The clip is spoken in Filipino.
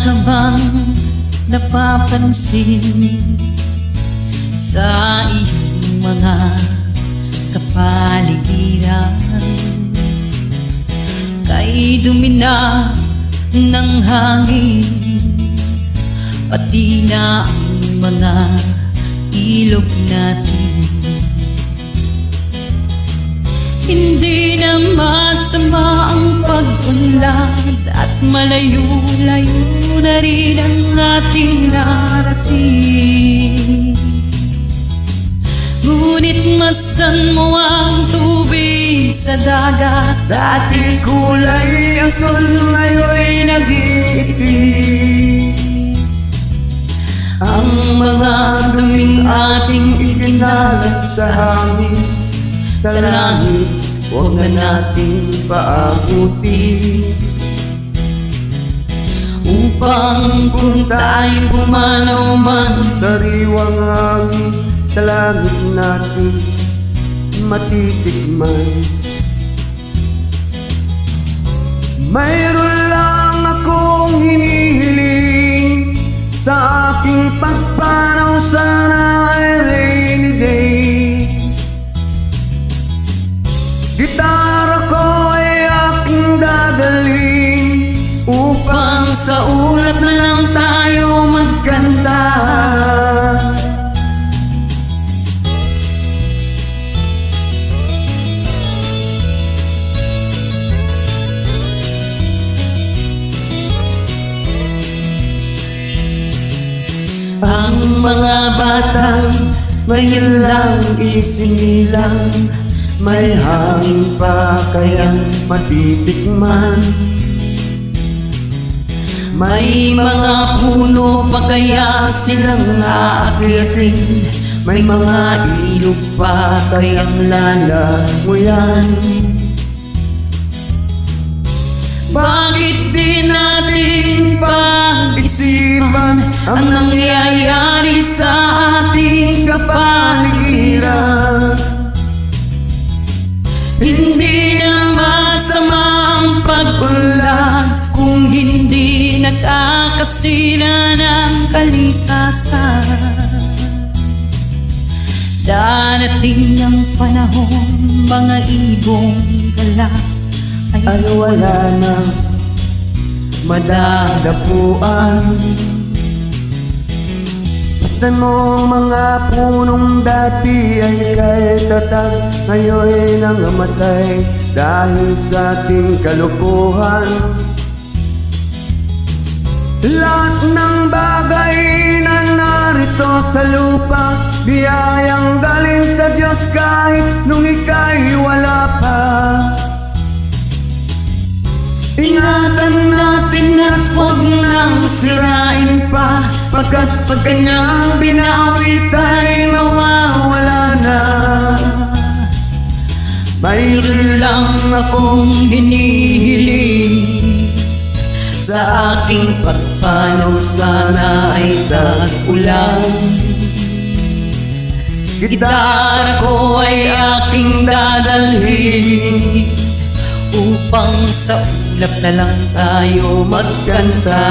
ka bang napapansin sa iyong mga kapaligiran? Kay dumi na ng hangin, pati na ang mga ilog natin. Hindi na masama ang pag-unlad at malayo-layo na rin ang ating narating. Ngunit masdan mo ang tubig sa dagat, dati kulay ang sol, ngayon'y nag-iitim. Ang mga duming ating ikinalat sa hangin, sa langit, huwag na nating paabutin. Upang kung tayo pumanaw man, sariwang hangin sa langit natin matitikman. Mayroon lang akong hinihiling sa aking pagpanaw, sana ay rainy day. Gitara ko ay aking dadalhin upang sa ulap na lang tayo magkanta. Ang mga batang ngayon lang isinilang, may hangin pa kayang matitikman. May mga puno pa kaya silang aakyatin, may mga ilog pa kayang lalanguyan. Bakit di natin pag-isipan ang nangyayari sa ating kapaligiran? Hindi na masama ang pag-unlad kung hindi nagkakasira ng kalikasan. Darating ang panahon, mga ibong gala ay wala na madadapuan. Tignan mo mga punong dati ay kay tatag, ngayon'y nangamatay dahil sa ating kalukuhan. Lahat ng bagay na narito sa lupa, biyayang galing sa Diyos kahit nung ika'y wala pa. Ingatan natin at huwag nang sirain pa, pagkat pag kanyang binawit ay mawawala na. Mayroon lang akong hinihiling, sa aking pagpanaw sana ay tag-ulan. Gitara ko ay aking dadalhin upang sa ulap na lang tayo magkanta.